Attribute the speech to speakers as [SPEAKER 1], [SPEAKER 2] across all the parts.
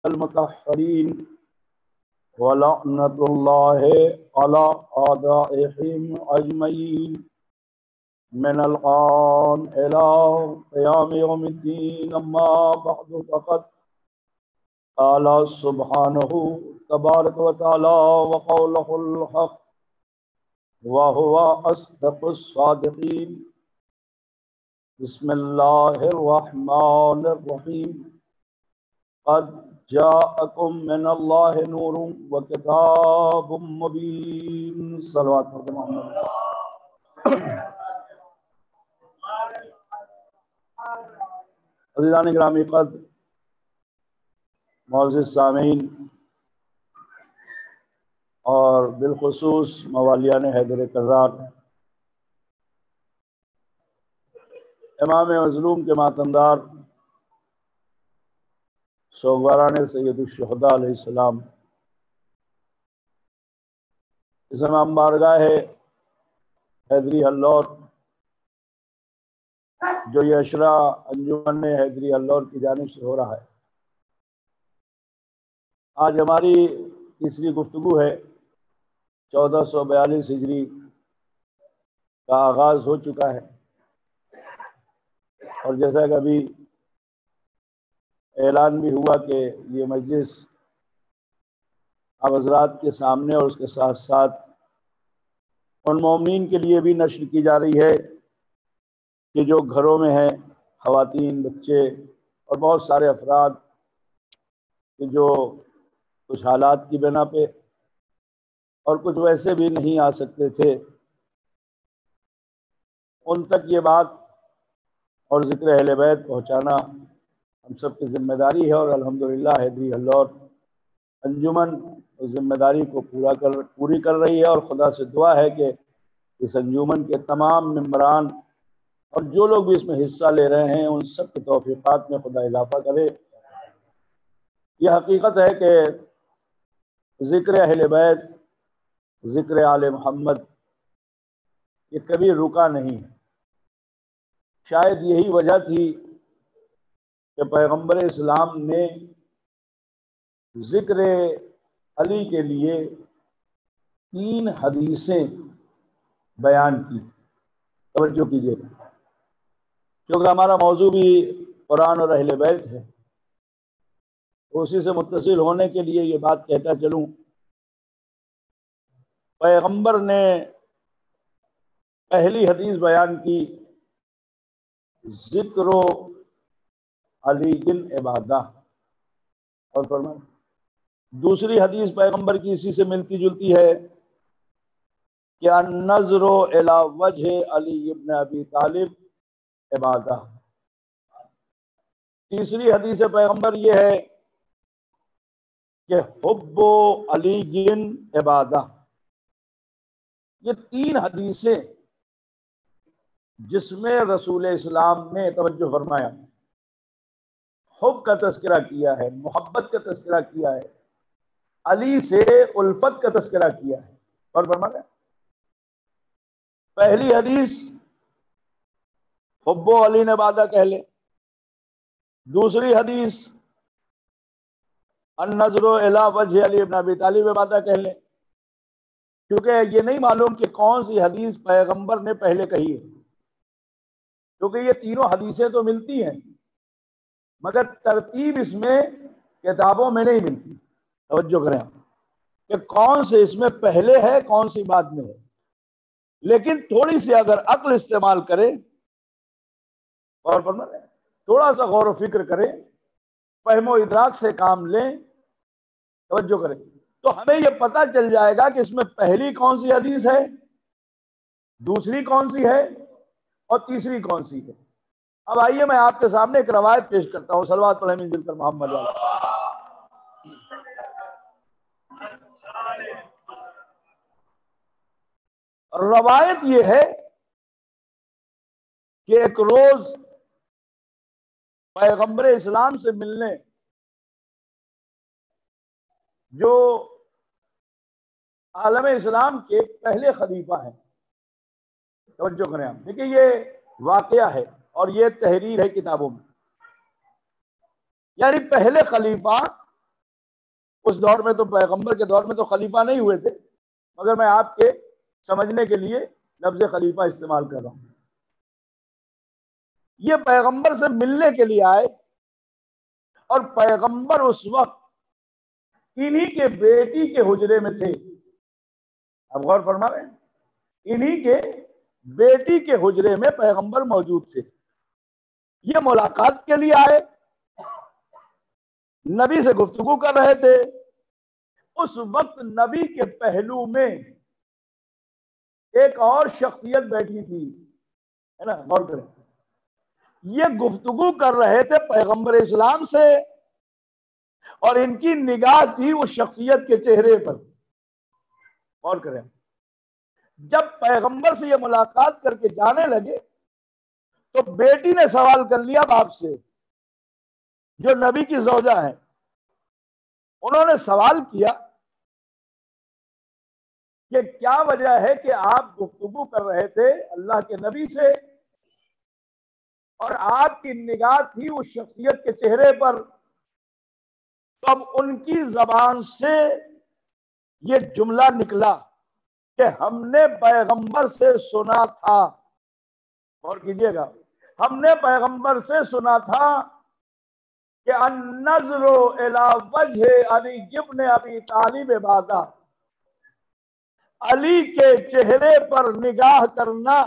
[SPEAKER 1] المطهرين ولعنة الله على أعدائهم أجمعين من الآن إلى قيام يوم الدين. أما بعد فقد قال سبحانه تبارك وتعالى وقوله الحق وهو أصدق الصادقين. بسم الله الرحمن الرحيم. قد جاءكم من الله نور وكتاب مبين. صلوات محمد. عزیزان گرامی قدر، معزز سامعین اور بالخصوص موالیان حیدر کرار، امام مظلوم کے ماتمدار سوگواران سید الشہداء علیہ السلام، اس امام بارگاہ حیدری ہلور جو یہ اشرا انجمن حیدری ہلور کی جانب سے ہو رہا ہے، آج ہماری تیسری گفتگو ہے۔ 1442 ہجری کا آغاز ہو چکا ہے، اور جیسا کہ ابھی اعلان بھی ہوا کہ یہ مجلس آپ حضرات کے سامنے اور اس کے ساتھ ساتھ ان مومنین کے لیے بھی نشر کی جا رہی ہے کہ جو گھروں میں ہیں، خواتین، بچے اور بہت سارے افراد کہ جو کچھ حالات کی بنا پہ اور کچھ ویسے بھی نہیں آ سکتے تھے، ان تک یہ بات اور ذکر اہل بیت پہنچانا ہم سب کی ذمہ داری ہے، اور الحمدللہ حیدری ہلور انجمن اس ذمہ داری کو پوری کر رہی ہے، اور خدا سے دعا ہے کہ اس انجمن کے تمام ممبران اور جو لوگ بھی اس میں حصہ لے رہے ہیں ان سب کے توفیقات میں خدا اضافہ کرے۔ یہ حقیقت ہے کہ ذکر اہل بیت، ذکر آل محمد یہ کبھی رکا نہیں ہے۔ شاید یہی وجہ تھی کہ پیغمبر اسلام نے ذکر علی کے لیے 3 حدیثیں بیان کی۔ توجہ کیجیے، کیونکہ ہمارا موضوع بھی قرآن اور اہل بیت ہے، اسی سے متصل ہونے کے لیے یہ بات کہتا چلوں۔ پیغمبر نے پہلی حدیث بیان کی ذکر علی بن عبادہ، اور فرمائیں دوسری حدیث پیغمبر کی اسی سے ملتی جلتی ہے کہ النظر الی وجہ علی بن ابی طالب عبادہ۔ تیسری حدیث پیغمبر یہ ہے کہ حب علی بن عبادہ۔ یہ 3 حدیثیں جس میں رسول اسلام نے توجہ فرمایا، حب کا تذکرہ کیا ہے، محبت کا تذکرہ کیا ہے، علی سے الفت کا تذکرہ کیا ہے، اور فرمایا پہلی حدیث حب علی نے عبادہ کہہ لے، دوسری حدیث النظر الی وجہ علی بن ابی طالب عبادہ کہہ لیں، کیونکہ یہ نہیں معلوم کہ کون سی حدیث پیغمبر نے پہلے کہی ہے، کیونکہ یہ تینوں حدیثیں تو ملتی ہیں مگر ترتیب اس میں کتابوں میں نہیں ملتی۔ توجہ کریں کہ کون سے اس میں پہلے ہے، کون سی بعد میں ہے، لیکن تھوڑی سی اگر عقل استعمال کرے اور تھوڑا سا غور و فکر کرے، فہم و ادراک سے کام لیں، توجہ کریں، تو ہمیں یہ پتہ چل جائے گا کہ اس میں پہلی کون سی حدیث ہے، دوسری کون سی ہے اور تیسری کون سی ہے۔ اب آئیے میں آپ کے سامنے ایک روایت پیش کرتا ہوں، صلوات علیہ من ذکر محمد۔ روایت یہ ہے کہ ایک روز پیغمبر اسلام سے ملنے جو عالم اسلام کے پہلے خلیفہ ہیں، توجہ کریں آپ، دیکھیں یہ واقعہ ہے اور یہ تحریر ہے کتابوں میں، یعنی پہلے خلیفہ اس دور میں تو پیغمبر کے دور میں تو خلیفہ نہیں ہوئے تھے، مگر میں آپ کے سمجھنے کے لیے لفظ خلیفہ استعمال کر رہا ہوں۔ یہ پیغمبر سے ملنے کے لیے آئے، اور پیغمبر اس وقت انہی کے بیٹی کے حجرے میں تھے۔ اب غور فرما رہے ہیں، انہی کے بیٹی کے حجرے میں پیغمبر موجود تھے۔ یہ ملاقات کے لیے آئے، نبی سے گفتگو کر رہے تھے۔ اس وقت نبی کے پہلو میں ایک اور شخصیت بیٹھی تھی، ہے نا، غور کریں۔ یہ گفتگو کر رہے تھے پیغمبر اسلام سے، اور ان کی نگاہ تھی اس شخصیت کے چہرے پر۔ غور کریں، جب پیغمبر سے یہ ملاقات کر کے جانے لگے تو بیٹی نے سوال کر لیا باپ سے، جو نبی کی زوجہ ہے۔ انہوں نے سوال کیا کہ کیا وجہ ہے کہ آپ گفتگو کر رہے تھے اللہ کے نبی سے، اور آپ کی نگاہ تھی اس شخصیت کے چہرے پر؟ تو اب ان کی زبان سے یہ جملہ نکلا کہ ہم نے پیغمبر سے سنا تھا، غور کیجئے گا، ہم نے پیغمبر سے سنا تھا کہ النظر الی وجہ علی ابن ابی طالب عبادہ، علی کے چہرے پر نگاہ کرنا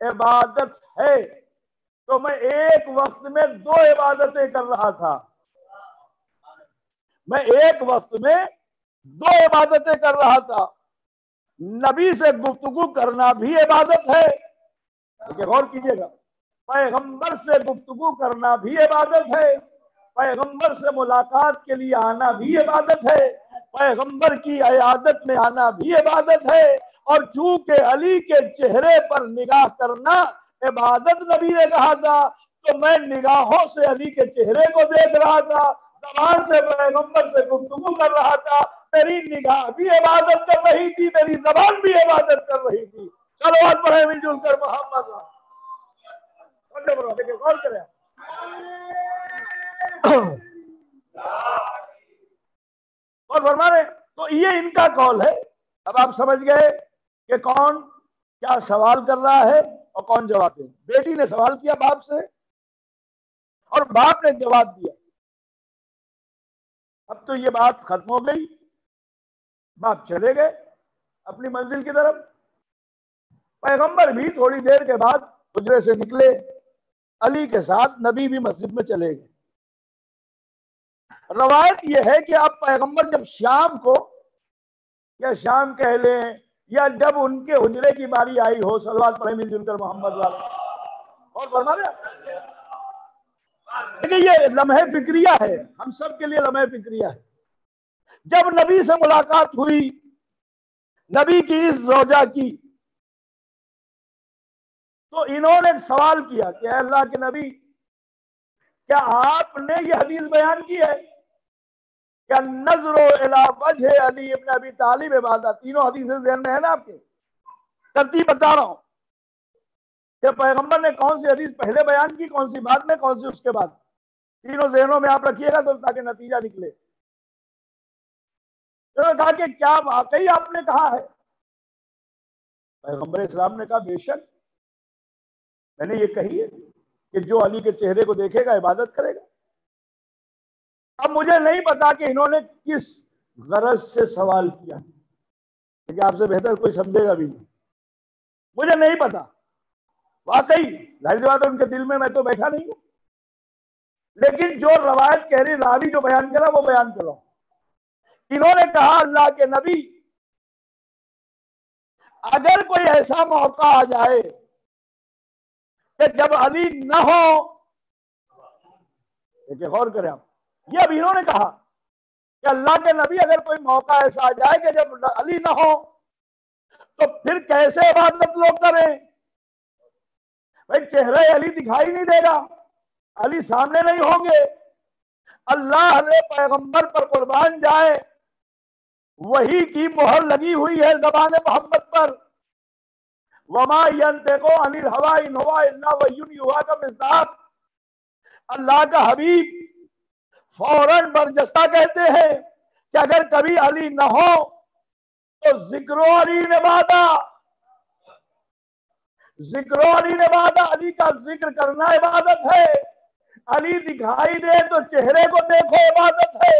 [SPEAKER 1] عبادت ہے۔ تو میں ایک وقت میں 2 عبادتیں کر رہا تھا، میں ایک وقت میں 2 عبادتیں کر رہا تھا۔ نبی سے گفتگو کرنا بھی عبادت ہے، غور کیجئے گا، پیغمبر سے گفتگو کرنا بھی عبادت ہے، پیغمبر سے ملاقات کے لیے آنا بھی عبادت ہے، پیغمبر کی عیادت میں آنا بھی عبادت ہے، اور چونکہ علی کے چہرے پر نگاہ کرنا عبادت نبی نے کہا تھا، تو میں نگاہوں سے علی کے چہرے کو دیکھ رہا تھا، زبان سے پیغمبر سے گفتگو کر رہا تھا۔ میری نگاہ بھی عبادت کر رہی تھی، میری زبان بھی عبادت کر رہی تھی۔ صلوات پڑھیں مل جل کر محمد۔ غور کریں، اور فرما رہے، تو یہ ان کا قول ہے۔ اب آپ سمجھ گئے کہ کون کیا سوال کر رہا ہے اور کون جواب دے۔ بیٹی نے سوال کیا باپ سے، اور باپ نے جواب دیا۔ اب تو یہ بات ختم ہو گئی، باپ چلے گئے اپنی منزل کی طرف۔ پیغمبر بھی تھوڑی دیر کے بعد حجرے سے نکلے، علی کے ساتھ نبی بھی مسجد میں چلے گئے۔ روایت یہ ہے کہ اب پیغمبر جب شام کو، یا شام کہہ لیں، یا جب ان کے حجرے کی باری آئی ہو، صلوات پڑھیں مل جل کر محمد والا، اور فرما رہے ہیں، یہ لمحہ فکریہ ہے، ہم سب کے لیے لمحہ فکریہ ہے۔ جب نبی سے ملاقات ہوئی، نبی کی اس زوجہ کی، تو انہوں نے سوال کیا کہ اے اللہ کے نبی، کیا آپ نے یہ حدیث بیان کی ہے کہ النظر الی وجہ علی ابن ابی طالب عبادہ؟ تینوں حدیثیں ذہن میں ہے نا آپ کے؟ ترتیب بتا رہا ہوں کہ پیغمبر نے کون سی حدیث پہلے بیان کی، کون سی بعد میں، کون سی اس کے بعد۔ تینوں ذہنوں میں آپ رکھیے گا تو تاکہ نتیجہ نکلے۔ انہوں نے کہا کہ کیا واقعی آپ نے کہا ہے؟ پیغمبر اسلام نے کہا بے شک میں نے یہ کہی ہے کہ جو علی کے چہرے کو دیکھے گا عبادت کرے گا۔ اب مجھے نہیں پتا کہ انہوں نے کس غرض سے سوال کیا، لیکن آپ سے بہتر کوئی سمجھے گا بھی نہیں، مجھے نہیں پتا۔ واقعی ظاہر سی بات ہے ان کے دل میں تو بیٹھا نہیں ہوں، لیکن جو روایت کہہ رہی، راوی جو بیان کر رہا وہ بیان کر رہا ہوں۔ انہوں نے کہا اللہ کے نبی، اگر کوئی ایسا موقع آ جائے کہ جب علی نہ ہو، دیکھیں غور کریں آپ، یہ اب انہوں نے کہا کہ اللہ کے نبی اگر کوئی موقع ایسا آ جائے کہ جب علی نہ ہو تو پھر کیسے عبادت لوگ کریں؟ بھائی چہرہ علی دکھائی نہیں دے گا، علی سامنے نہیں ہوں گے، اللہ نے پیغمبر پر قربان جائے وحی کی مہر لگی ہوئی ہے زبان محمد پر، وما ينطق عن الهوى ان هو الا وحی یوحی کا مصداق۔ اللہ کا حبیب فوراً برجستہ کہتے ہیں کہ اگر کبھی علی نہ ہو تو ذکر علی نے وعدہ، ذکر علی نے وعدہ، علی کا ذکر کرنا عبادت ہے، علی دکھائی دے تو چہرے کو دیکھو عبادت ہے،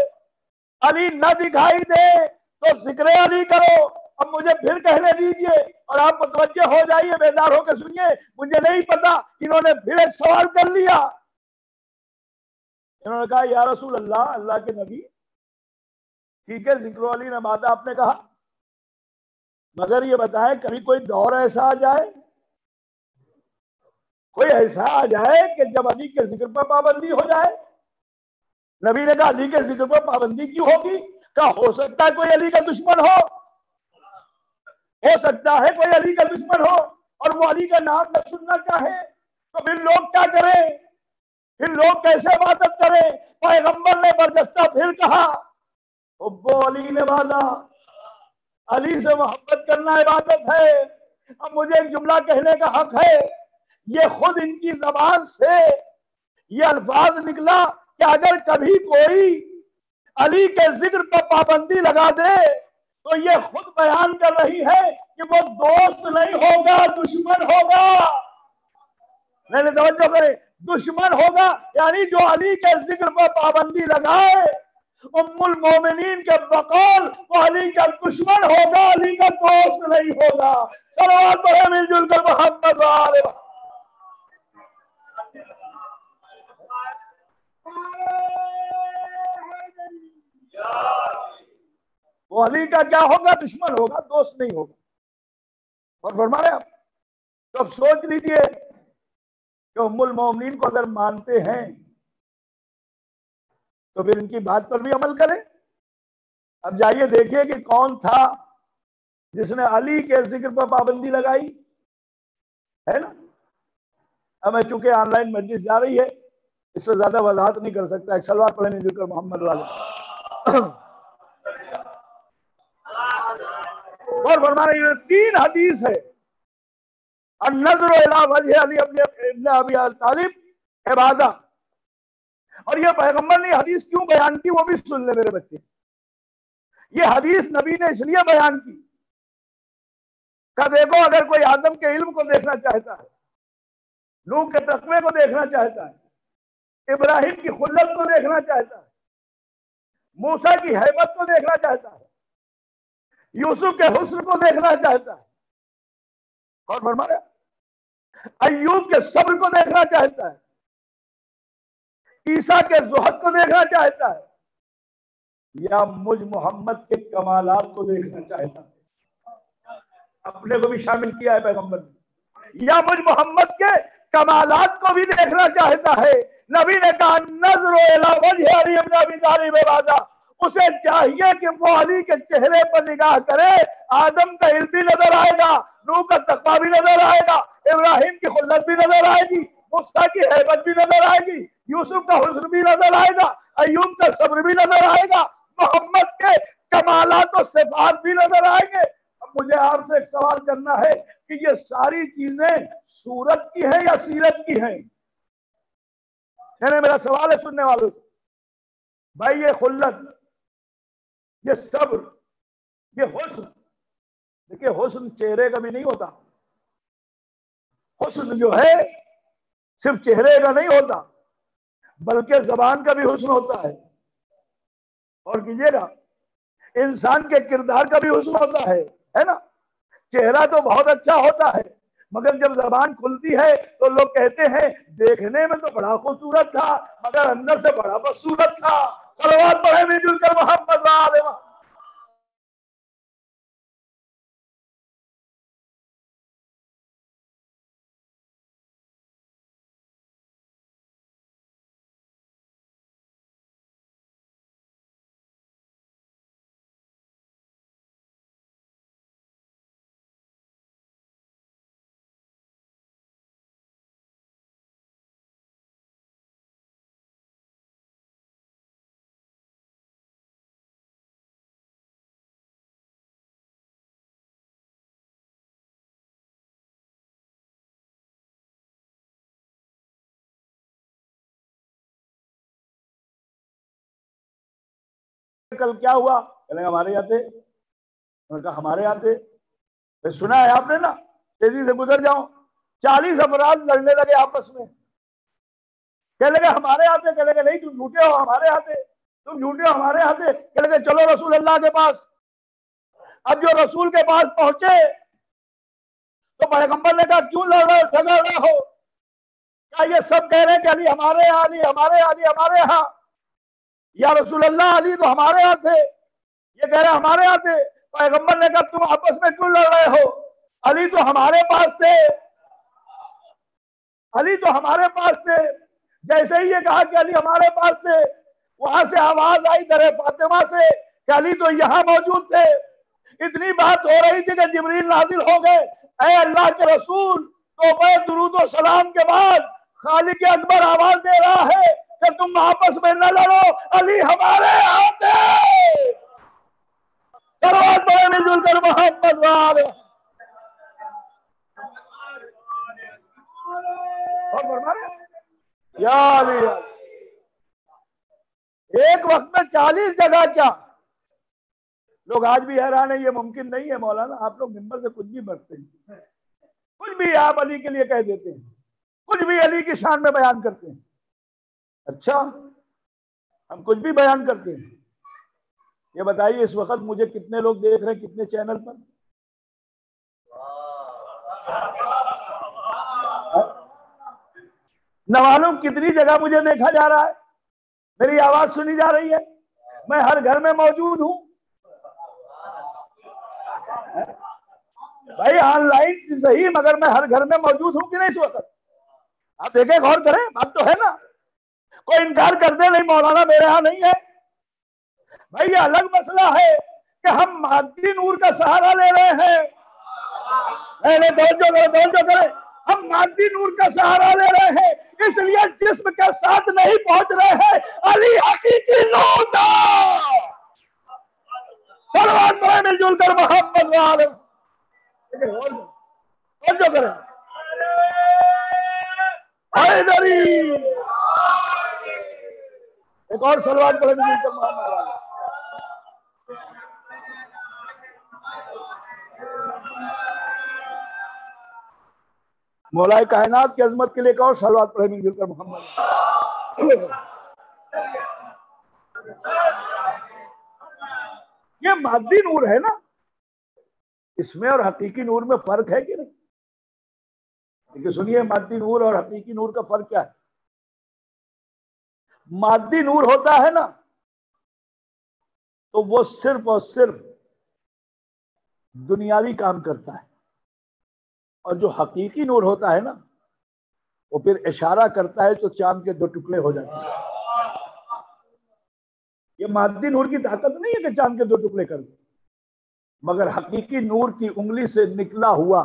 [SPEAKER 1] علی نہ دکھائی دے تو ذکر علی کرو۔ اب مجھے پھر کہنے دیجئے اور آپ متوجہ ہو جائیے، بیدار ہو کے سنیے، مجھے نہیں پتا انہوں نے پھر ایک سوال کر لیا۔ انہوں نے کہا یا رسول اللہ، اللہ کے نبی ٹھیک ہے ذکر علی نے وعدہ آپ نے کہا، مگر یہ بتائیں کبھی کوئی دور ایسا آ جائے، کوئی ایسا آ جائے کہ جب علی کے ذکر پر پابندی ہو جائے؟ نبی نے کہا علی کے ذکر پر پابندی کیوں ہوگی؟ کہا ہو سکتا ہے کوئی علی کا دشمن ہو سکتا ہے کوئی علی کا دشمن ہو اور وہ علی کا نام نہ سننا چاہے، تو پھر لوگ کیا کریں؟ پھر لوگ کیسے عبادت کریں؟ پیغمبر نے برجستہ پھر کہا ابو علی نے وعدہ، علی سے محبت کرنا عبادت ہے۔ اب مجھے ایک جملہ کہنے کا حق ہے، یہ خود ان کی زبان سے یہ الفاظ نکلا کہ اگر کبھی کوئی علی کے ذکر پر پابندی لگا دے تو یہ خود بیان کر رہی ہے کہ وہ دوست نہیں ہوگا، دشمن ہوگا۔ میں نے توجہ کرے، دشمن ہوگا، یعنی جو علی کے ذکر پر پابندی لگائے ام المومنین کے بقول وہ علی کا دشمن ہوگا، علی کا دوست نہیں ہوگا۔ صلوات پڑھے مل جل کر محمد وآلہ۔ وہ علی کا کیا ہوگا؟ دشمن ہوگا، دوست نہیں ہوگا۔ اور فرمایا تو اب سوچ لیجئے کہ ام المومنین کو اگر مانتے ہیں تو پھر ان کی بات پر بھی عمل کریں۔ اب جائیے دیکھیے کہ کون تھا جس نے علی کے ذکر پر پابندی لگائی ہے نا۔ اب میں چونکہ آن لائن مجلس جا رہی ہے اس سے زیادہ وضاحت نہیں کر سکتا، ایک صلوات پڑھنے ذکر محمد والے۔ اور فرما رہے ہیں 3 حدیث ہے، النظر الی وجہ علی ابن ابی طالب عبادہ، اور یہ پیغمبر نے حدیث کیوں بیان کی وہ بھی سن لے میرے بچے۔ یہ حدیث نبی نے اس لیے بیان کی کہ دیکھو اگر کوئی آدم کے علم کو دیکھنا چاہتا ہے، نوح کے تقوی کو دیکھنا چاہتا ہے، ابراہیم کی خلت کو دیکھنا چاہتا ہے، موسیٰ کی ہیبت کو دیکھنا چاہتا ہے، یوسف کے حسن کو دیکھنا چاہتا ہے، اور فرمایا ایوب کے صبر کو دیکھنا چاہتا ہے، عیسیٰ کے زہد کو دیکھنا چاہتا ہے، یا مجھ محمد کے کمالات کو دیکھنا چاہتا ہے۔ اپنے کو بھی شامل کیا ہے پیغمبر نے، یا مجھ محمد کے کمالات کو بھی دیکھنا چاہتا ہے۔ نبی نے کہا نظر الی وجہ علی ابن ابی طالب عبادہ، اسے چاہیے کہ وہ علی کے چہرے پر نگاہ کرے، آدم کا علم بھی نظر آئے گا، نوح کا تقویٰ بھی نظر آئے گا، ابراہیم کی خلت بھی نظر آئے گی، موسیٰ کی ہیبت بھی نظر آئے گی، یوسف کا حسن بھی نظر آئے گا، ایوب کا صبر بھی نظر آئے گا، محمد کے کمالات و صفات بھی نظر آئیں گے۔ اب مجھے آپ سے ایک سوال کرنا ہے کہ یہ ساری چیزیں صورت کی ہیں یا سیرت کی ہیں؟ یعنی میرا سوال ہے سننے والوں سے، بھائی یہ خلت، یہ صبر، یہ حسن، دیکھیے حسن چہرے کا بھی نہیں ہوتا، حسن جو ہے صرف چہرے کا نہیں ہوتا بلکہ زبان کا بھی حسن ہوتا ہے، اور کیجیے گا انسان کے کردار کا بھی حسن ہوتا ہے نا۔ چہرہ تو بہت اچھا ہوتا ہے مگر جب زبان کھلتی ہے تو لوگ کہتے ہیں دیکھنے میں تو بڑا خوبصورت تھا مگر اندر سے بڑا بدصورت تھا۔ صلوات پڑھے مل جل کر محمد وآلہ۔ کل کیا ہوا؟ کہنے لگے ہمارے یہاں تھے. انہوں نے کہا ہمارے یہاں تھے؟ سنا ہے آپ نے نا، تیزی سے گزر جاؤں. 40 افراد لڑنے لگے آپس میں. کہنے لگے ہمارے یہاں تھے. کہنے لگے نہیں تم جھوٹے ہو، ہمارے یہاں تھے. تم جھوٹے ہو، ہمارے یہاں تھے. کہنے لگے چلو رسول اللہ کے پاس. اب جو رسول کے پاس پہنچے تو پیغمبر نے کہا کیوں لڑ رہے ہو، جھگڑ رہے ہو؟ کیا یہ سب کہہ رہے ہیں کہ علی ہمارے یہاں، علی ہمارے یہاں، علی ہمارے یہاں؟ یا رسول اللہ علی تو ہمارے یہاں تھے، یہ کہہ رہے ہمارے یہاں تھے. پیغمبر نے کہا تم آپس میں کیوں لڑ رہے ہو؟ علی تو ہمارے پاس تھے، علی تو ہمارے پاس تھے. جیسے ہی یہ کہا کہ علی ہمارے پاس تھے، وہاں سے آواز آئی در فاطمہ سے کہ علی تو یہاں موجود تھے. اتنی بات ہو رہی تھی کہ جبریل نازل ہو گئے. اے اللہ کے رسول، تو درود و سلام کے بعد خالق اکبر آواز دے رہا ہے کہ تم آپس میں نہ لڑو، علی ہمارے یہاں تھے. مل جل کر محمد وعلى یا علی. ایک وقت میں 40 جگہ کیا؟ لوگ آج بھی حیران ہیں، یہ ممکن نہیں ہے مولانا. آپ لوگ ممبر سے کچھ بھی بڑھتے ہیں، کچھ بھی آپ علی کے لیے کہہ دیتے ہیں، کچھ بھی علی کی شان میں بیان کرتے ہیں. اچھا ہم کچھ بھی بیان کرتے ہیں. یہ بتائیے اس وقت مجھے کتنے لوگ دیکھ رہے ہیں، کتنے چینل پر؟ نہ معلوم کتنی جگہ مجھے دیکھا جا رہا ہے، میری آواز سنی جا رہی ہے. میں ہر گھر میں موجود ہوں. بھائی آن لائن صحیح، مگر میں ہر گھر میں موجود ہوں کہ نہیں اس وقت؟ آپ دیکھیں، غور کریں، بات تو ہے نا. کوئی انکار کر دے نہیں مولانا میرے ہاں نہیں ہے. بھائی یہ الگ مسئلہ ہے کہ ہم مادی نور کا سہارا لے رہے ہیں. کریں، ہم مادی نور کا سہارا لے رہے ہیں، اس لیے جسم کے ساتھ نہیں پہنچ رہے ہیں. علی حقیقی نور دا سلوات پڑھیں مل جل کر محمد وعلى. جو کریں حیدری. ایک اور سلوات پڑھیں مل جل کر محمد وعلى. مولا کائنات کی عظمت کے لیے ایک اور سلوات پڑھیں مل جل کر محمد. یہ مادی نور ہے نا، اس میں اور حقیقی نور میں فرق ہے کہ نہیں؟ لیکن سنیے، مادی نور اور حقیقی نور کا فرق کیا ہے؟ مادی نور ہوتا ہے نا تو وہ صرف اور صرف دنیاوی کام کرتا ہے، اور جو حقیقی نور ہوتا ہے نا وہ پھر اشارہ کرتا ہے تو چاند کے 2 ٹکڑے ہو جاتے ہیں. یہ مادی نور کی طاقت نہیں ہے کہ چاند کے 2 ٹکڑے کر دے، مگر حقیقی نور کی انگلی سے نکلا ہوا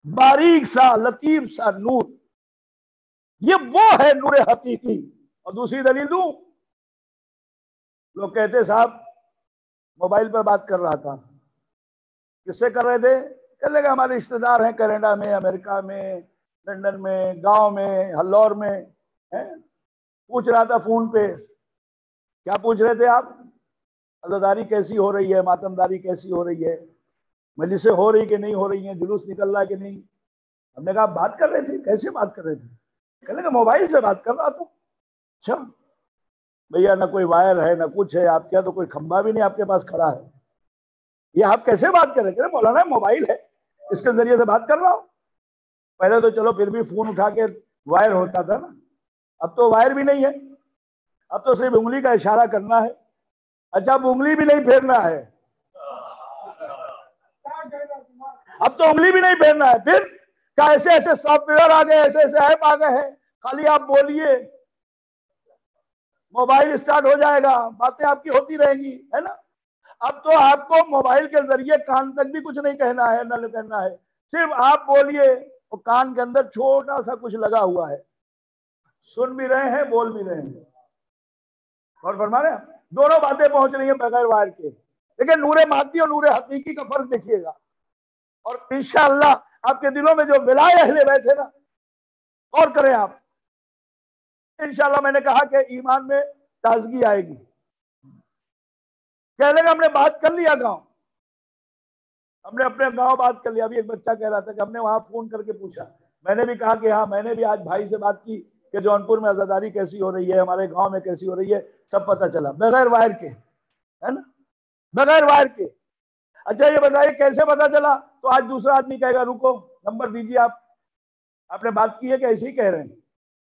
[SPEAKER 1] باریک سا لطیف سا نور، یہ وہ ہے نور حقیقی. اور دوسری دلیل دوں، لوگ کہتے صاحب موبائل پر بات کر رہا تھا، کس سے کر رہے تھے؟ کہنے لگے ہمارے رشتے دار ہیں کینیڈا میں، امریکہ میں، لندن میں، گاؤں میں، ہلور میں. پوچھ رہا تھا فون پہ. کیا پوچھ رہے تھے آپ؟ عزاداری کیسی ہو رہی ہے، ماتمداری کیسی ہو رہی ہے، مجلسیں ہو رہی کہ نہیں ہو رہی ہیں، جلوس نکل رہا ہے کہ نہیں؟ ہم نے کہا بات کر رہے تھے. کیسے بات کر رہے تھے؟ کہنے لگے موبائل سے بات کر رہا تھا. اچھا بھیا، نہ کوئی وائر ہے نہ کچھ ہے، آپ کیا تو کوئی کھمبا بھی نہیں آپ کے پاس کھڑا ہے، یہ آپ کیسے بات کر رہے تھے؟ مولانا موبائل ہے، اس کے ذریعے سے بات کر رہا ہوں. پہلے تو چلو پھر بھی فون اٹھا کے وائر ہوتا تھا نا، اب تو وائر بھی نہیں ہے، اب تو صرف انگلی کا اشارہ کرنا ہے. اچھا اب انگلی بھی نہیں پھیرنا ہے، اب تو انگلی بھی نہیں پھیرنا ہے. پھر کیا ایسے ایسے سافٹ ویئر آ گئے، ایسے ایسے ایپ آ گئے ہیں، خالی آپ بولیے موبائل اسٹارٹ ہو جائے گا، باتیں آپ کی ہوتی رہیں گی، ہے نا. اب تو آپ کو موبائل کے ذریعے کان تک بھی کچھ نہیں کہنا ہے، نہ کہنا ہے، صرف آپ بولیے، وہ کان کے اندر چھوٹا سا کچھ لگا ہوا ہے، سن بھی رہے ہیں، بول بھی رہے ہیں. اور فرما رہے ہیں دونوں باتیں پہنچ رہی ہیں بغیر وائر کے. لیکن نور مادی اور نور حقیقی کا فرق دیکھیے گا. اور انشاءاللہ آپ کے دلوں میں جو ولائے اہل بیت ہے نا، غور کریں آپ. انشاءاللہ میں نے کہا کہ ایمان میں تازگی آئے گی. کہنے لگا ہم نے بات کر لیا گاؤں، ہم نے اپنے گاؤں بات کر لیا. ابھی ایک بچہ کہہ رہا تھا کہ ہم نے وہاں فون کر کے پوچھا. میں نے بھی کہا کہ ہاں میں نے بھی آج بھائی سے بات کی کہ جونپور میں عزاداری کیسی ہو رہی ہے، ہمارے گاؤں میں کیسی ہو رہی ہے، سب پتہ چلا بغیر وائر کے، ہے نا، بغیر وائر کے. اچھا یہ بتائیے کیسے پتہ چلا؟ تو آج دوسرا آدمی کہے گا رکو نمبر دیجیے آپ نے بات کی ہے کہ ایسے ہی کہہ رہے ہیں.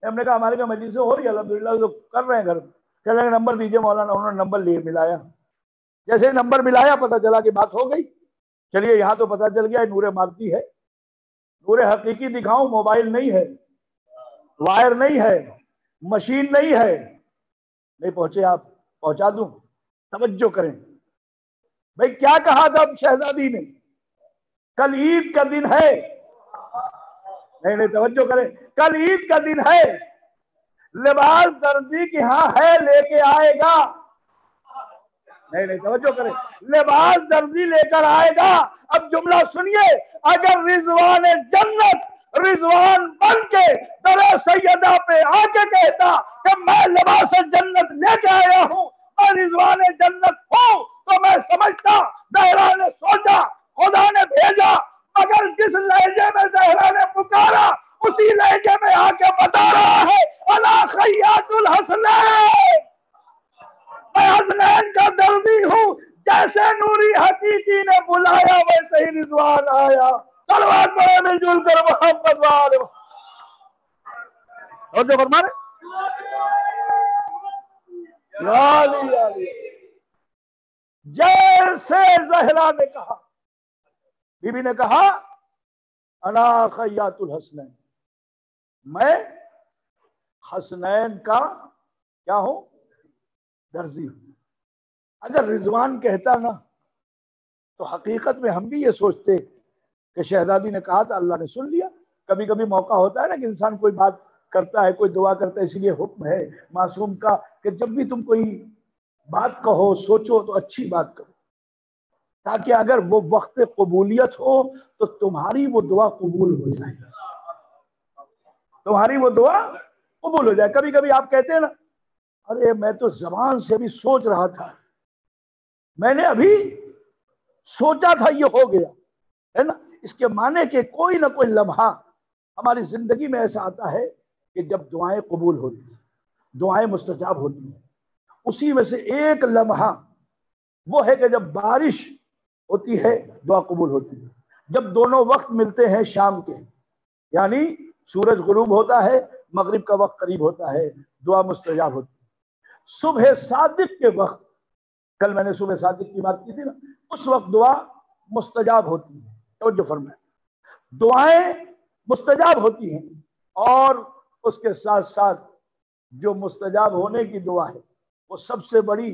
[SPEAKER 1] ہم نے کہا ہمارے میں مجلس ہو رہی ہے الحمدللہ جو کر رہے ہیں گھر میں. کہہ رہے ہیں نمبر دیجیے مولانا. انہوں نے نمبر لیے ملایا. جیسے نمبر ملایا پتہ چلا کہ بات ہو گئی. چلیے یہاں تو پتہ چل گیا نور مادی ہے. نور حقیقی دکھاؤں؟ موبائل نہیں ہے، وائر نہیں ہے، مشین نہیں ہے. نہیں پہنچے آپ؟ پہنچا دوں. توجہ کریں بھائی کیا کہا تھا شہزادی نے؟ کل عید کا دن ہے. نہیں توجہ کریں، کل عید کا دن ہے، لباس درزی کے ہاں ہے لے کے آئے گا. نہیں توجہ کریں، لباس درزی لے کر آئے گا. اب جملہ سنیے، اگر رضوان جنت رضوان بن کے در سیدہ پہ آ کے کہتا کہ میں لباس جنت لے کے آیا ہوں، میں رضوان جنت ہوں، تو میں سمجھتا زہرا نے سوچا خدا نے بھیجا. مگر جس لہجے میں زہرا نے پکارا اسی لہجے میں آ کے بتا رہا ہے انا خیاط الحسنین، میں حسنین کا درزی ہوں. جیسے نوری حقیقی نے بلایا ویسے ہی رضوان آیا. سلوات پڑھے مل جل کر محمد والے. اور جو فرما رہے جیسے زہرا نے کہا، بی بی نے کہا انا خیاط الحسنین، میں حسنین کا کیا ہوں؟ درزی ہوں. اگر رضوان کہتا نا تو حقیقت میں ہم بھی یہ سوچتے کہ شہزادی نے کہا تھا اللہ نے سن لیا. کبھی کبھی موقع ہوتا ہے نا کہ انسان کوئی بات کرتا ہے، کوئی دعا کرتا ہے. اس لیے حکم ہے معصوم کا کہ جب بھی تم کوئی بات کہو سوچو تو اچھی بات کرو، تاکہ اگر وہ وقت قبولیت ہو تو تمہاری وہ دعا قبول ہو جائے، تمہاری وہ دعا قبول ہو جائے. کبھی کبھی آپ کہتے ہیں نا ارے میں تو زبان سے بھی سوچ رہا تھا، میں نے ابھی سوچا تھا یہ ہو گیا، ہے نا. اس کے معنی کہ کوئی نہ کوئی لمحہ ہماری زندگی میں ایسا آتا ہے کہ جب دعائیں قبول ہوتی ہیں، دعائیں مستجاب ہوتی ہیں. اسی میں سے ایک لمحہ وہ ہے کہ جب بارش ہوتی ہے دعا قبول ہوتی ہے. جب دونوں وقت ملتے ہیں شام کے، یعنی سورج غروب ہوتا ہے، مغرب کا وقت قریب ہوتا ہے، دعا مستجاب ہوتی ہے. صبح صادق کے وقت، کل میں نے صبح صادق کی بات کی تھی نا، اس وقت دعا مستجاب ہوتی ہے. توجہ فرمائیں، دعائیں مستجاب ہوتی ہیں. اور اس کے ساتھ ساتھ جو مستجاب ہونے کی دعا ہے وہ سب سے بڑی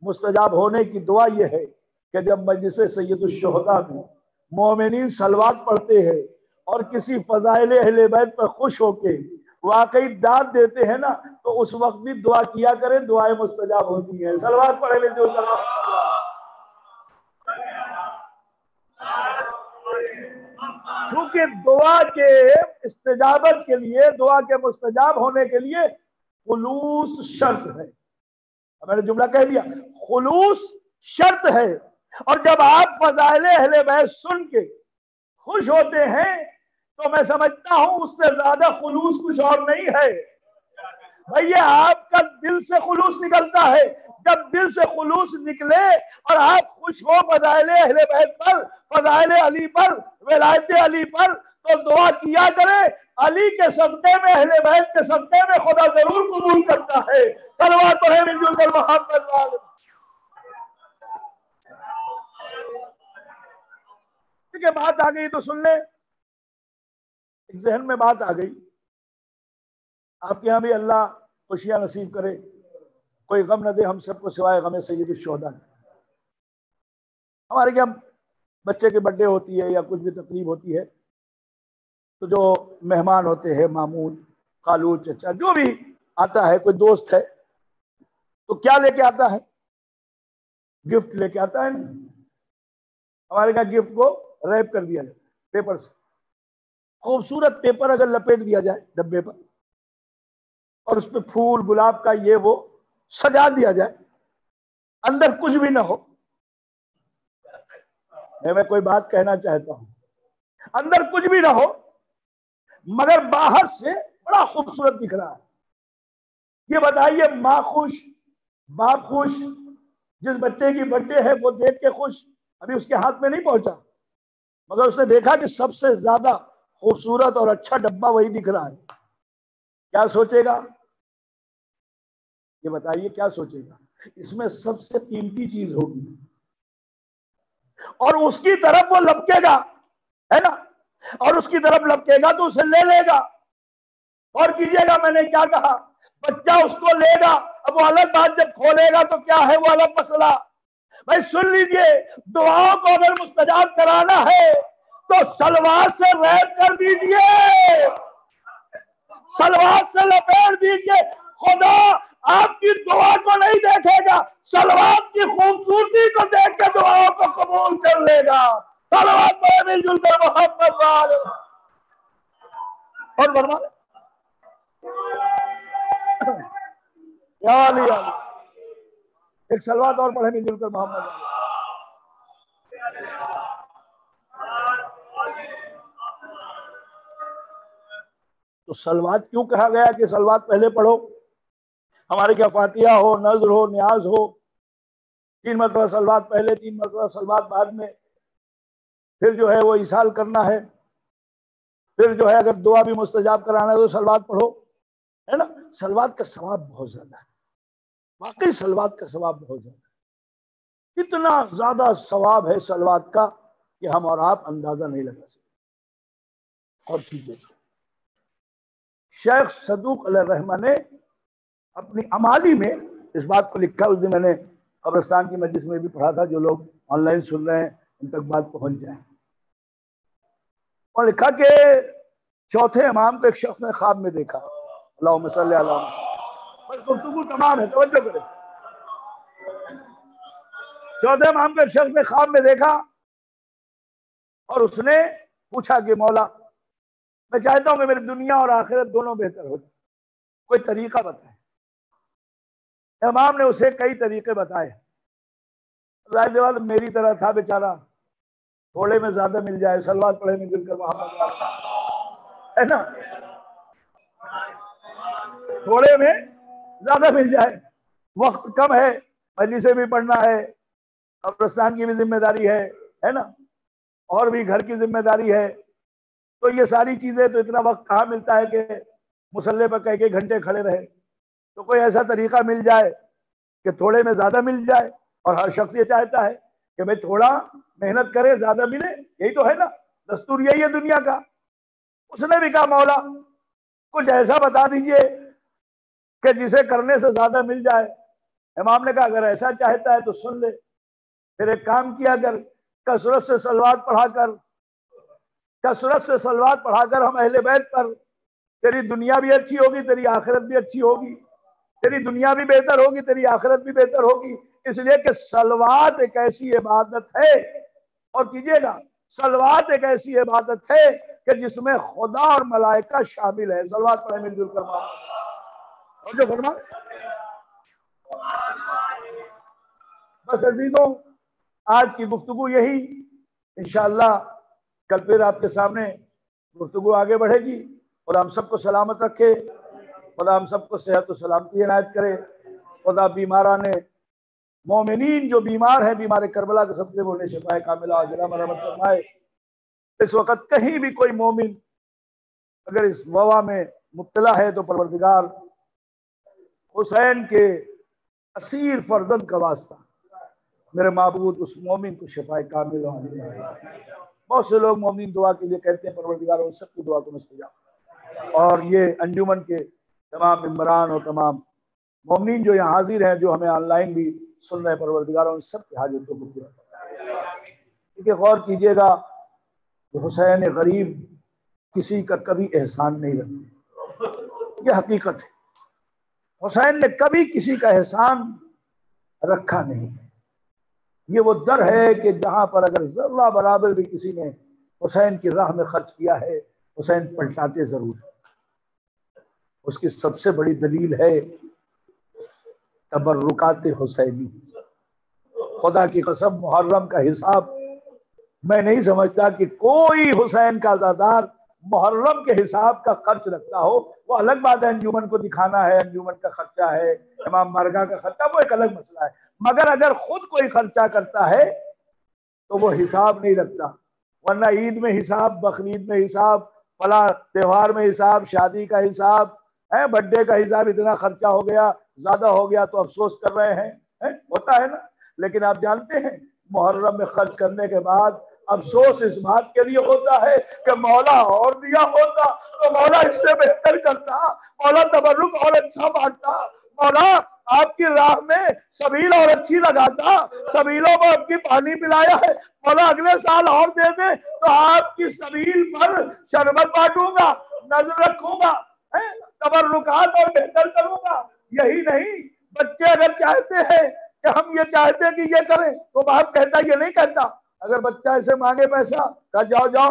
[SPEAKER 1] مستجاب ہونے کی دعا یہ ہے کہ جب مجلس سید الشہداء میں مومنین صلوات پڑھتے ہیں اور کسی فضائل اہل بیت پر خوش ہو کے واقعی داد دیتے ہیں نا، تو اس وقت بھی دعا کیا کریں، دعائیں مستجاب ہوتی ہیں. صلوات پڑھے لیں جو کیونکہ دعا کے استجابت کے لیے، دعا کے مستجاب ہونے کے لیے خلوص شرط ہے. میں نے جملہ کہہ دیا، خلوص شرط ہے. اور جب آپ فضائل اہل بیت سن کے خوش ہوتے ہیں تو میں سمجھتا ہوں اس سے زیادہ خلوص کچھ اور نہیں ہے. بھئی آپ کا دل سے خلوص نکلتا ہے. جب دل سے خلوص نکلے اور آپ خوش ہو فضائل اہل بیت پر، فضائل علی پر، ولایت علی پر، تو دعا کیا کرے علی کے صدقے میں، اہل بیت کے صدقے میں خدا ضرور قبول کرتا ہے. صلوات پڑھے مل جل کر محمد والے. ٹھیک ہے، بات آ گئی تو سن لیں. ایک ذہن میں بات آ گئی، آپ کے یہاں بھی اللہ خوشیاں نصیب کرے، کوئی غم نہ دے ہم سب کو سوائے غم سید الشہداء. ہمارے یہاں بچے کی برتھ ڈے ہوتی ہے یا کچھ بھی تقریب ہوتی ہے تو جو مہمان ہوتے ہیں، مامون، خالو، چچا، جو بھی آتا ہے، کوئی دوست ہے تو کیا لے کے آتا ہے؟ گفٹ لے کے آتا ہے. ہمارے یہاں گفٹ کو ریپ کر دیا جائے پیپر سے، خوبصورت پیپر اگر لپیٹ دیا جائے ڈبے پر اور اس پہ پھول گلاب کا یہ وہ سجا دیا جائے. اندر کچھ بھی نہ ہو. میں کوئی بات کہنا چاہتا ہوں, اندر کچھ بھی نہ ہو مگر باہر سے بڑا خوبصورت دکھ رہا ہے. یہ بتائیے ماں خوش, باپ خوش, جس بچے کی برتھ ڈے ہے وہ دیکھ کے خوش, ابھی اس کے ہاتھ میں نہیں پہنچا مگر اس نے دیکھا کہ سب سے زیادہ خوبصورت اور اچھا ڈبہ وہی دکھ رہا ہے. کیا سوچے گا؟ یہ بتائیے کیا سوچے گا؟ اس میں سب سے قیمتی چیز ہوگی اور اس کی طرف وہ لپکے گا, ہے نا, اور اس کی طرف لپکے گا تو اسے لے لے گا. اور کیجئے گا, میں نے کیا کہا, بچہ اس کو لے گا, اب وہ الگ بات, جب کھولے گا تو کیا ہے وہ الگ مسئلہ. بھائی سن لیجئے, دعاؤں کو اگر مستجاب کرانا ہے تو سلوات سے ریپ کر دیجئے, سلوات سے لپیٹ دیجئے. خدا آپ کی دعا کو نہیں دیکھے گا, سلوات کی خوبصورتی کو دیکھ کے دعاؤں کو قبول کر لے گا. سلوات پڑھے مل جل کر محمد والے اور فرما یا علی علی. ایک سلوات اور پڑھے مل جل کر محمد والے. تو سلوات کیوں کہا گیا کہ سلوات پہلے پڑھو؟ ہمارے کیا فاتحہ ہو, نذر ہو, نیاز ہو, 3 مرتبہ سلوات پہلے, 3 مرتبہ سلوات بعد میں, پھر جو ہے وہ ایصال کرنا ہے, پھر جو ہے اگر دعا بھی مستجاب کرانا ہے تو سلوات پڑھو, ہے نا. سلوات کا ثواب بہت زیادہ ہے, واقعی سلوات کا ثواب بہت زیادہ ہے. اتنا زیادہ ثواب ہے سلوات کا کہ ہم اور آپ اندازہ نہیں لگا سکتے. اور ٹھیک ہے, شیخ صدوق علیہ الرحمہ نے اپنی امالی میں اس بات کو لکھا, اس دن میں نے قبرستان کی مجلس میں بھی پڑھا تھا, جو لوگ آن لائن سن رہے ہیں ان تک بات پہنچ جائے. اور لکھا کہ چوتھے امام کو ایک شخص نے خواب میں دیکھا. اللہم صلی علی محمد. بس گفتگو تمام ہے, توجہ کریں. چوتھے امام کو ایک شخص نے خواب میں دیکھا اور اس نے پوچھا کہ مولا میں چاہتا ہوں کہ میری دنیا اور آخرت دونوں بہتر ہو جائے, کوئی طریقہ بتائے. امام نے اسے کئی طریقے بتائے. ظاہر بات میری طرح تھا بیچارہ, تھوڑے میں زیادہ مل جائے, سلوات پڑھے میں مل کر محمد, ہے نا, تھوڑے میں زیادہ مل جائے, وقت کم ہے, مجلسیں بھی پڑھنا ہے, قبرستان کی بھی ذمہ داری ہے نا, اور بھی گھر کی ذمہ داری ہے, تو یہ ساری چیزیں, تو اتنا وقت کہاں ملتا ہے کہ مصلی پر کئی گھنٹے کھڑے رہے. تو کوئی ایسا طریقہ مل جائے کہ تھوڑے میں زیادہ مل جائے, اور ہر شخص یہ چاہتا ہے کہ بھئی تھوڑا محنت کرے زیادہ ملے, یہی تو ہے نا, دستور یہی ہے دنیا کا. اس نے بھی کہا مولا کچھ ایسا بتا دیجئے کہ جسے کرنے سے زیادہ مل جائے. امام نے کہا اگر ایسا چاہتا ہے تو سن لے, پھر ایک کام کیا کر, کثرت سے سلوات پڑھا کر, کثرت سے سلوات پڑھا کر ہم اہل بیت پر, تیری دنیا بھی اچھی ہوگی, تیری آخرت بھی اچھی ہوگی, تیری دنیا بھی بہتر ہوگی, تیری آخرت بھی بہتر ہوگی. اس لیے کہ سلوات ایک ایسی عبادت ہے, اور کیجئے گا, سلوات ایک ایسی عبادت ہے کہ جس میں خدا اور ملائکہ شامل ہے. سلوات پڑھیں مل جل کر, اور جو فرما. بس عزیزوں, آج کی گفتگو یہی, انشاءاللہ کل پھر آپ کے سامنے گفتگو آگے بڑھے گی. اور ہم سب کو سلامت رکھے, خدا ہم سب کو صحت و سلامتی عنایت کرے. خدا بیماران مومنین جو بیمار ہیں, بیمار کربلا کے سب سے بولے شفائے کاملہ عاجلہ مرحمت فرمائے. اس وقت کہیں بھی کوئی مومن اگر اس وبا میں مبتلا ہے تو پروردگار حسین کے اسیر فرزند کا واسطہ میرے معبود اس مومن کو شفائے کاملہ عاجلہ. بہت سے لوگ مومن دعا کے لیے کہتے ہیں, پروردگار ان سب کی دعا کو مستجاب. اور یہ انجمن کے تمام ممبران اور تمام مومنین جو یہاں حاضر ہیں, جو ہمیں آن لائن بھی سن رہے ہیں, پروردگار ان سب کی حاجت کو پورا کرے. کیونکہ غور کیجئے گا کہ حسین غریب کسی کا کبھی احسان نہیں رکھتے, یہ حقیقت ہے. حسین نے کبھی کسی کا احسان رکھا نہیں. یہ وہ در ہے کہ جہاں پر اگر ذرہ برابر بھی کسی نے حسین کی راہ میں خرچ کیا ہے, حسین پلٹاتے ضرور. اس کی سب سے بڑی دلیل ہے تبرکات حسینی. خدا کی قسم محرم کا حساب میں نہیں سمجھتا کہ کوئی حسین کا عزادار محرم کے حساب کا خرچ رکھتا ہو. وہ الگ بات ہے، انجمن کو دکھانا ہے، انجمن کا خرچہ ہے، امام بارگاہ کا خرچہ، وہ ایک الگ مسئلہ ہے. مگر اگر خود کوئی خرچہ کرتا ہے تو وہ حساب نہیں رکھتا. ورنہ عید میں حساب، بقرعید میں حساب، فلاں تہوار میں حساب، شادی کا حساب ہے، برتھ ڈے کا حساب، اتنا خرچہ ہو گیا، زیادہ ہو گیا تو افسوس کر رہے ہیں، ہوتا ہے نا. لیکن آپ جانتے ہیں محرم میں خرچ کرنے کے بعد افسوس اس بات کے لیے ہوتا ہے کہ مولا اور دیا ہوتا تو مولا اس سے بہتر کرتا، مولا تبرک اور اچھا بانٹتا، مولا آپ کی راہ میں سبیل اور اچھی لگاتا، سبیلوں کو آپ کی پانی پلایا ہے، مولا اگلے سال اور دے دے تو آپ کی سبیل پر شربت بانٹوں گا، نظر رکھوں گا، تبرکات اور بہتر کروں گا. یہی نہیں، بچے اگر چاہتے ہیں کہ ہم یہ چاہتے ہیں کہ یہ کریں تو باپ کہتا یہ نہیں کہتا. اگر بچہ ایسے مانگے پیسہ، کہا جاؤ جاؤ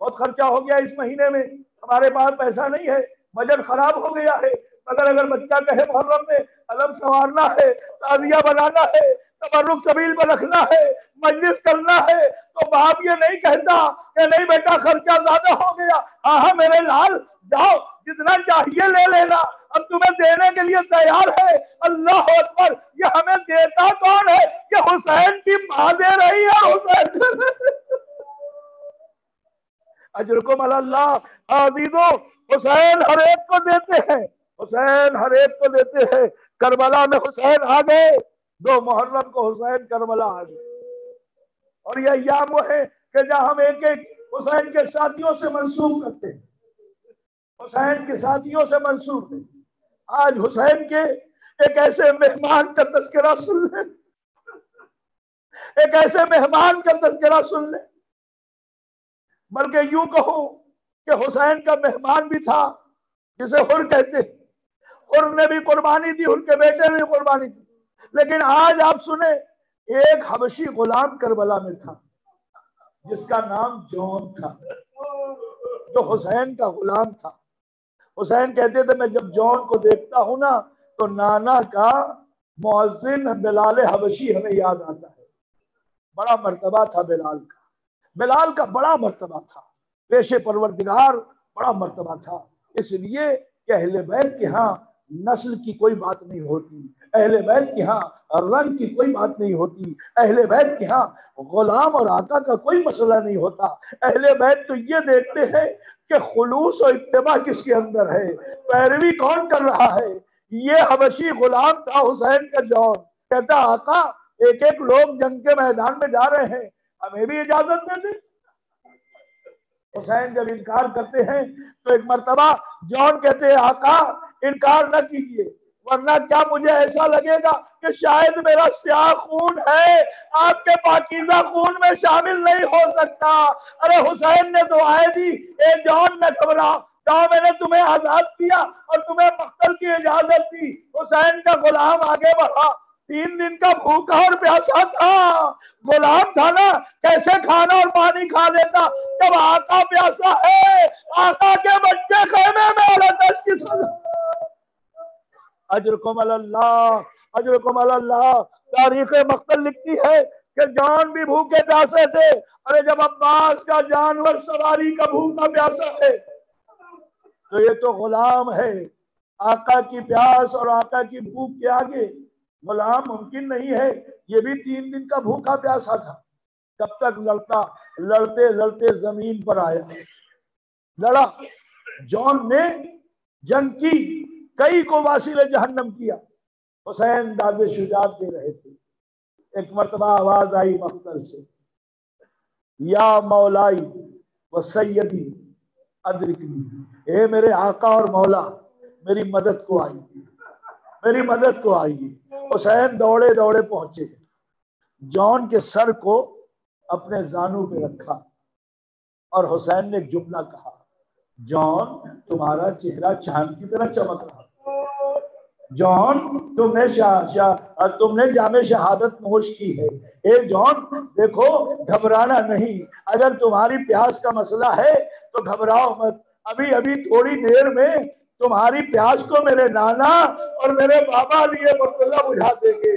[SPEAKER 1] بہت خرچہ ہو گیا اس مہینے میں، ہمارے پاس پیسہ نہیں ہے، بجٹ خراب ہو گیا ہے. مگر اگر بچہ کہے محرم میں علم سنوارنا ہے، تعزیہ بنانا ہے، تبرک سبیل پر رکھنا ہے، مجلس کرنا ہے، تو باپ یہ نہیں کہتا کہ نہیں بیٹا خرچہ زیادہ ہو گیا، ہاں میرے لال جاؤ جتنا چاہیے لے لینا، اب تمہیں دینے کے لیے تیار ہے. اللہ اکبر. یہ ہمیں دیتا کون ہے؟ کہ حسین کی ماں دے رہی ہے. حسین اجرکم اللہ. عزیزو حسین ہر ایک کو دیتے ہیں، حسین ہر ایک کو دیتے ہیں. کربلا میں حسین آ گئے، 2 محرم کو حسین کربلا آ گئے. اور یہ ایام وہ ہے کہ جہاں ہم ایک ایک حسین کے ساتھیوں سے منسوب کرتے ہیں، حسین کے ساتھیوں سے منسوب ہے. آج حسین کے ایک ایسے مہمان کا تذکرہ سن لیں، ایک ایسے مہمان کا تذکرہ سن لیں، بلکہ یوں کہو کہ حسین کا مہمان بھی تھا جسے حر کہتے ہیں. حر نے بھی قربانی دی، حر کے بیٹے نے بھی قربانی دی. لیکن آج آپ سنیں، ایک حبشی غلام کربلا میں تھا جس کا نام جون تھا، جو حسین کا غلام تھا. حسین کہتے تھے میں جب جون کو دیکھتا ہوں نا تو نانا کا مؤذن بلال حبشی ہمیں یاد آتا ہے. بڑا مرتبہ تھا بلال کا، بلال کا بڑا مرتبہ تھا، پیش پروردگار بڑا مرتبہ تھا. اس لیے کہ اہل بیت کے ہاں نسل کی کوئی بات نہیں ہوتی، اہل بیت کے ہاں رنگ کی کوئی بات نہیں ہوتی، اہل بیت کے ہاں غلام اور آقا کا کوئی مسئلہ نہیں ہوتا. اہل بیت تو یہ دیکھتے ہیں کہ خلوص و اتباع کس کے اندر ہے، پیروی کون کر رہا ہے. یہ حبشی غلام تھا حسین کا جون، کہتا آقا ایک ایک لوگ جنگ کے میدان میں جا رہے ہیں، ہمیں بھی اجازت دے دیں. حسین جب انکار کرتے ہیں تو ایک مرتبہ جون کہتے ہیں آقا انکار نہ کیجیے، ورنہ کیا مجھے ایسا لگے گا کہ شاید میرا سیاہ خون ہے، آپ کے پاکیزہ خون میں شامل نہیں ہو سکتا. ارے حسین نے دعائیں دی، اے جون نہ گھبراؤ، جاؤ میں نے تمہیں آزاد کیا اور تمہیں مقتل کی اجازت دی. حسین کا غلام آگے بڑھا، 3 دن کا بھوکا اور پیاسا تھا. غلام تھا نا، کیسے کھانا اور پانی کھا لیتا؟ جب آقا پیاسا ہے، آقا کے بچے خیمے میں آتش کی سزا. اجرکم اللہ، اجرکم اللہ. تاریخ مقتل لکھتی ہے کہ جان بھی بھوکے پیاسے تھے. ارے جب عباس کا جانور سواری کا بھوکا پیاسا ہے تو یہ تو غلام ہے. آقا کی پیاس اور آقا کی بھوک کے آگے غلام ممکن نہیں ہے. یہ بھی 3 دن کا بھوکا پیاسا تھا. کب تک لڑتا؟ لڑتے لڑتے زمین پر آیا، لڑا. جون نے جنگ کی، کئی کو واصل جہنم کیا. حسین داد شجاعت دے رہے تھے. ایک مرتبہ آواز آئی مقتل سے، یا مولائی و سیدی ادرکنی، اے میرے آقا اور مولا میری مدد کو آئیے، میری مدد کو آئیے. حسین دوڑے دوڑے پہنچے، جون کے سر کو اپنے زانو پہ رکھا اور حسین نے ایک جملہ کہا، جون تمہارا چہرہ چاند کی طرح چمک رہا، جون تم نے جام شہادت نوش کی ہے. اے جون دیکھو گھبرانا نہیں، اگر تمہاری پیاس کا مسئلہ ہے تو گھبراؤ مت، ابھی ابھی تھوڑی دیر میں تمہاری پیاس کو میرے نانا اور میرے بابا لیے مرتضی بجھا دیں گے.